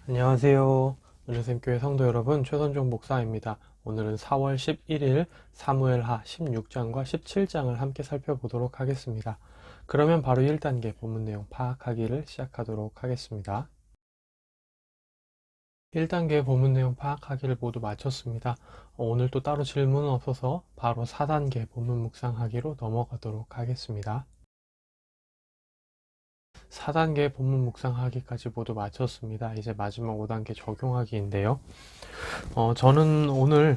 안녕하세요. 은혜샘교회 성도 여러분, 최선종 목사입니다. 오늘은 4월 11일 사무엘하 16장과 17장을 함께 살펴보도록 하겠습니다. 그러면 바로 1단계 본문 내용 파악하기를 시작하도록 하겠습니다. 1단계 본문 내용 파악하기를 모두 마쳤습니다. 오늘 또 따로 질문은 없어서 바로 4단계 본문 묵상하기로 넘어가도록 하겠습니다. 4단계 본문 묵상하기까지 모두 마쳤습니다. 이제 마지막 5단계 적용하기인데요. 저는 오늘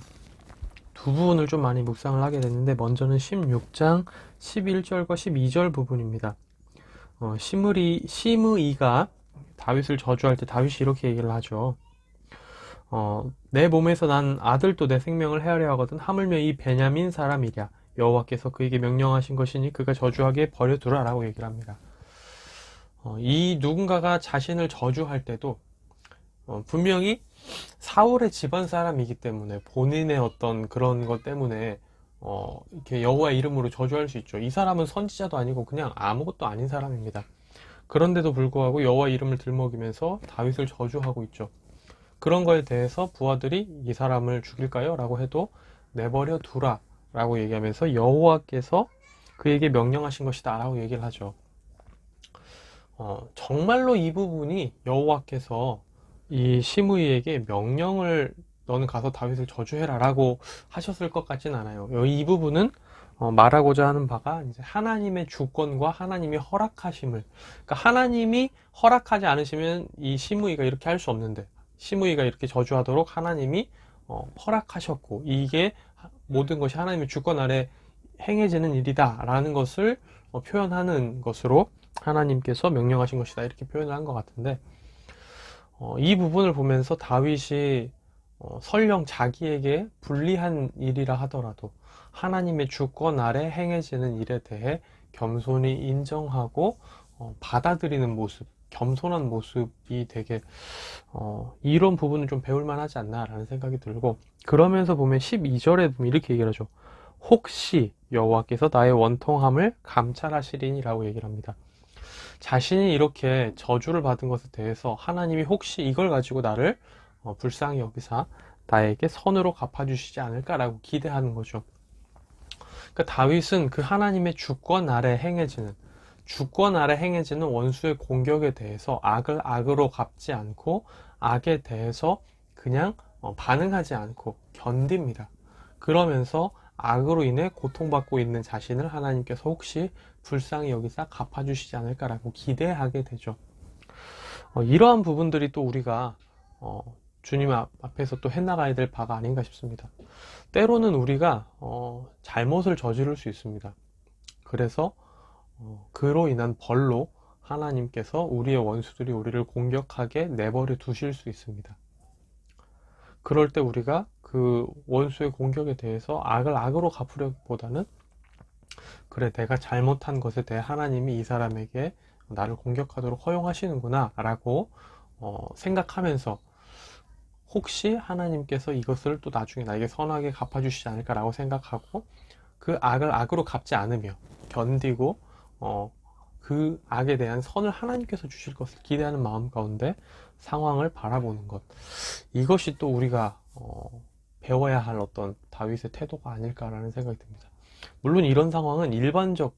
두 부분을 좀 많이 묵상을 하게 됐는데, 먼저는 16장 11절과 12절 부분입니다. 시므이가 다윗을 저주할 때 다윗이 이렇게 얘기를 하죠. 내 몸에서 난 아들도 내 생명을 헤아려 하거든 하물며 이 베냐민 사람이랴 여호와께서 그에게 명령하신 것이니 그가 저주하게 버려두라 라고 얘기를 합니다. 이 누군가가 자신을 저주할 때도 분명히 사울의 집안 사람이기 때문에 본인의 어떤 그런 것 때문에 이렇게 여호와의 이름으로 저주할 수 있죠. 이 사람은 선지자도 아니고 그냥 아무것도 아닌 사람입니다. 그런데도 불구하고 여호와의 이름을 들먹이면서 다윗을 저주하고 있죠. 그런 거에 대해서 부하들이 이 사람을 죽일까요? 라고 해도 내버려 두라 라고 얘기하면서 여호와께서 그에게 명령하신 것이다 라고 얘기를 하죠. 정말로 이 부분이 여호와께서 이 시므이에게 명령을 너는 가서 다윗을 저주해라 라고 하셨을 것 같진 않아요. 이 부분은 말하고자 하는 바가 이제 하나님의 주권과 하나님이 허락하심을, 그러니까 하나님이 허락하지 않으시면 이 시므이가 이렇게 할 수 없는데, 시므이가 이렇게 저주하도록 하나님이 허락하셨고, 이게 모든 것이 하나님의 주권 아래 행해지는 일이다 라는 것을 표현하는 것으로 하나님께서 명령하신 것이다 이렇게 표현을 한 것 같은데, 이 부분을 보면서 다윗이 설령 자기에게 불리한 일이라 하더라도 하나님의 주권 아래 행해지는 일에 대해 겸손히 인정하고 받아들이는 모습, 겸손한 모습이 되게 이런 부분은 좀 배울만 하지 않나 라는 생각이 들고, 그러면서 보면 12절에 보면 이렇게 얘기를 하죠. 혹시 여호와께서 나의 원통함을 감찰하시리니 라고 얘기를 합니다. 자신이 이렇게 저주를 받은 것에 대해서 하나님이 혹시 이걸 가지고 나를 불쌍히 여기사 나에게 선으로 갚아주시지 않을까라고 기대하는 거죠. 그러니까 다윗은 그 하나님의 주권 아래 행해지는 원수의 공격에 대해서 악을 악으로 갚지 않고 악에 대해서 그냥 반응하지 않고 견딥니다. 그러면서 악으로 인해 고통받고 있는 자신을 하나님께서 혹시 불쌍히 여기사 갚아주시지 않을까라고 기대하게 되죠. 이러한 부분들이 또 우리가 주님 앞에서 또 해나가야 될 바가 아닌가 싶습니다. 때로는 우리가 잘못을 저지를 수 있습니다. 그래서 그로 인한 벌로 하나님께서 우리의 원수들이 우리를 공격하게 내버려 두실 수 있습니다. 그럴 때 우리가 그 원수의 공격에 대해서 악을 악으로 갚으려기보다는, 그래 내가 잘못한 것에 대해 하나님이 이 사람에게 나를 공격하도록 허용하시는구나 라고 생각하면서 혹시 하나님께서 이것을 또 나중에 나에게 선하게 갚아주시지 않을까 라고 생각하고 그 악을 악으로 갚지 않으며 견디고 그 악에 대한 선을 하나님께서 주실 것을 기대하는 마음 가운데 상황을 바라보는 것, 이것이 또 우리가 배워야 할 어떤 다윗의 태도가 아닐까라는 생각이 듭니다. 물론 이런 상황은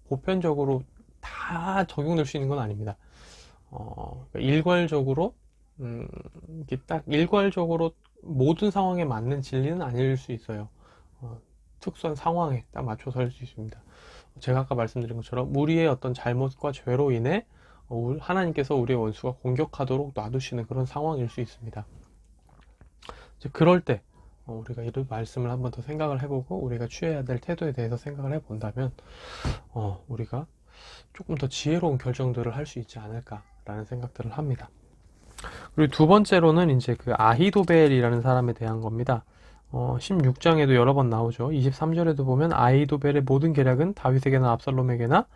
보편적으로 다 적용될 수 있는 건 아닙니다. 일괄적으로 이게 딱 일괄적으로 모든 상황에 맞는 진리는 아닐 수 있어요. 특수한 상황에 딱 맞춰서 할 수 있습니다. 제가 아까 말씀드린 것처럼 우리의 어떤 잘못과 죄로 인해 하나님께서 우리의 원수가 공격하도록 놔두시는 그런 상황일 수 있습니다. 이제 그럴 때 우리가 이런 말씀을 한번 더 생각을 해보고 우리가 취해야 될 태도에 대해서 생각을 해본다면 우리가 조금 더 지혜로운 결정들을 할 수 있지 않을까라는 생각들을 합니다. 그리고 두 번째로는 이제 그 아히도벨이라는 사람에 대한 겁니다. 16장에도 여러 번 나오죠. 23절에도 보면 아히도벨의 모든 계략은 다윗에게나 압살롬에게나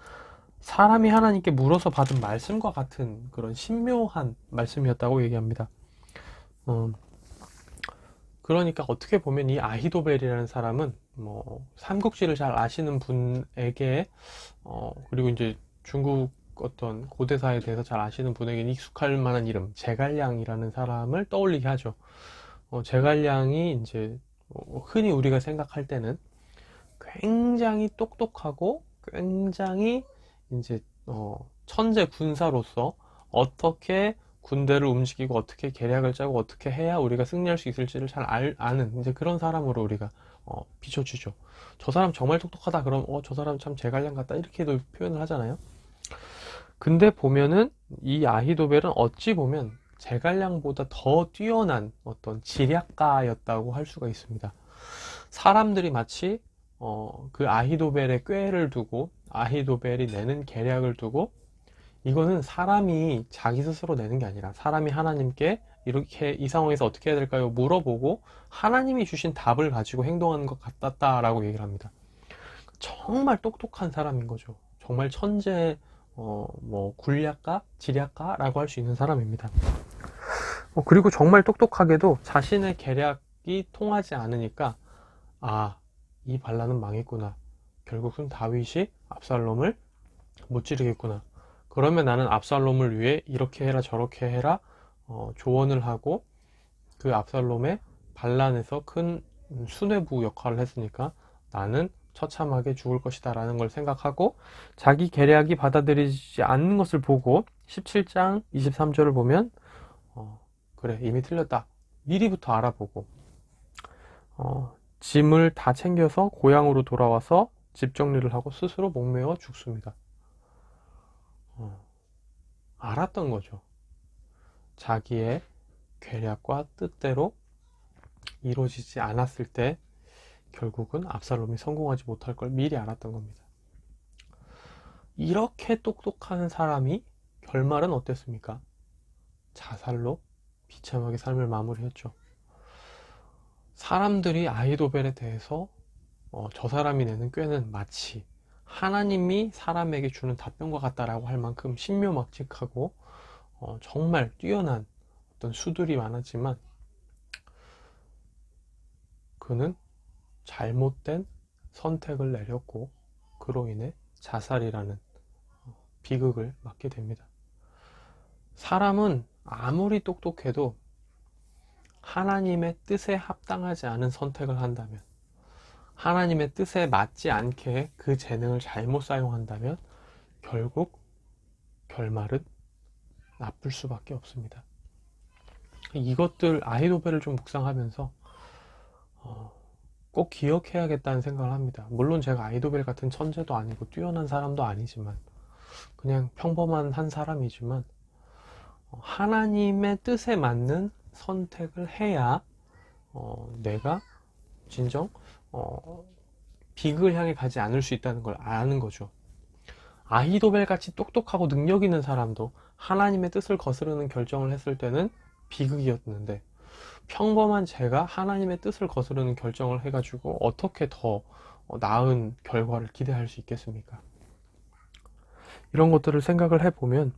사람이 하나님께 물어서 받은 말씀과 같은 그런 신묘한 말씀이었다고 얘기합니다. 그러니까 어떻게 보면 이 아히도벨이라는 사람은 삼국지를 잘 아시는 분에게 그리고 이제 중국 어떤 고대사에 대해서 잘 아시는 분에게는 익숙할 만한 이름, 제갈량이라는 사람을 떠올리게 하죠. 제갈량이 이제 흔히 우리가 생각할 때는 굉장히 똑똑하고 굉장히 이제 천재 군사로서 어떻게 군대를 움직이고 어떻게 계략을 짜고 어떻게 해야 우리가 승리할 수 있을지를 잘 아는 이제 그런 사람으로 우리가 비춰주죠. 저 사람 정말 똑똑하다 그럼 저 사람 참 제갈량 같다 이렇게도 표현을 하잖아요. 근데 보면은 이 아히도벨은 어찌 보면 제갈량보다 더 뛰어난 어떤 지략가였다고 할 수가 있습니다. 사람들이 마치 그 아히도벨의 꾀를 두고 아히도벨이 내는 계략을 두고 이거는 사람이 자기 스스로 내는 게 아니라 사람이 하나님께 이렇게 이 상황에서 어떻게 해야 될까요? 물어보고 하나님이 주신 답을 가지고 행동하는 것 같았다라고 얘기를 합니다. 정말 똑똑한 사람인 거죠. 정말 천재, 뭐 굴략가, 지략가라고 할 수 있는 사람입니다. 그리고 정말 똑똑하게도 자신의 계략이 통하지 않으니까 이 반란은 망했구나. 결국은 다윗이 압살롬을 못 지르겠구나. 그러면 나는 압살롬을 위해 이렇게 해라 저렇게 해라 조언을 하고 그 압살롬의 반란에서 큰 수뇌부 역할을 했으니까 나는 처참하게 죽을 것이다 라는 걸 생각하고 자기 계략이 받아들이지 않는 것을 보고 17장 23절을 보면 그래 이미 틀렸다 미리부터 알아보고 짐을 다 챙겨서 고향으로 돌아와서 집 정리를 하고 스스로 목매어 죽습니다. 알았던 거죠. 자기의 계략과 뜻대로 이루어지지 않았을 때 결국은 압살롬이 성공하지 못할 걸 미리 알았던 겁니다. 이렇게 똑똑한 사람이 결말은 어땠습니까? 자살로 비참하게 삶을 마무리했죠. 사람들이 아히도벨에 대해서 저 사람이 내는 꾀는 마치 하나님이 사람에게 주는 답변과 같다라고 할 만큼 신묘막측하고 정말 뛰어난 어떤 수들이 많았지만 그는 잘못된 선택을 내렸고 그로 인해 자살이라는 비극을 맞게 됩니다. 사람은 아무리 똑똑해도 하나님의 뜻에 합당하지 않은 선택을 한다면 하나님의 뜻에 맞지 않게 그 재능을 잘못 사용한다면 결국 결말은 나쁠 수밖에 없습니다. 이것들 아히도벨을 좀 묵상하면서 꼭 기억해야겠다는 생각을 합니다. 물론 제가 아히도벨 같은 천재도 아니고 뛰어난 사람도 아니지만 그냥 평범한 한 사람이지만 하나님의 뜻에 맞는 선택을 해야 내가 진정 비극을 향해 가지 않을 수 있다는 걸 아는 거죠. 아히도벨 같이 똑똑하고 능력 있는 사람도 하나님의 뜻을 거스르는 결정을 했을 때는 비극이었는데 평범한 제가 하나님의 뜻을 거스르는 결정을 해가지고 어떻게 더 나은 결과를 기대할 수 있겠습니까? 이런 것들을 생각을 해보면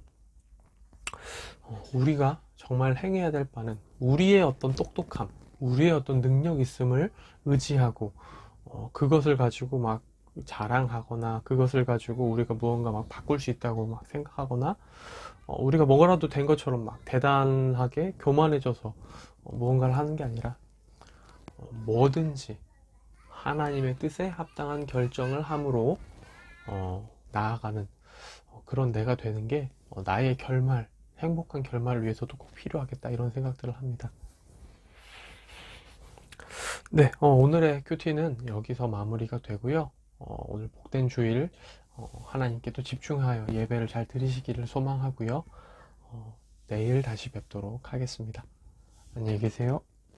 우리가 정말 행해야 될 바는 우리의 어떤 똑똑함, 우리의 어떤 능력 있음을 의지하고 그것을 가지고 막 자랑하거나 그것을 가지고 우리가 무언가 막 바꿀 수 있다고 막 생각하거나 우리가 뭐라도 된 것처럼 막 대단하게 교만해져서 무언가를 하는 게 아니라 뭐든지 하나님의 뜻에 합당한 결정을 함으로 나아가는 그런 내가 되는 게 나의 결말, 행복한 결말을 위해서도 꼭 필요하겠다 이런 생각들을 합니다. 네, 오늘의 큐티는 여기서 마무리가 되고요. 오늘 복된 주일 하나님께 또 집중하여 예배를 잘 드리시기를 소망하고요. 내일 다시 뵙도록 하겠습니다. 안녕히 계세요.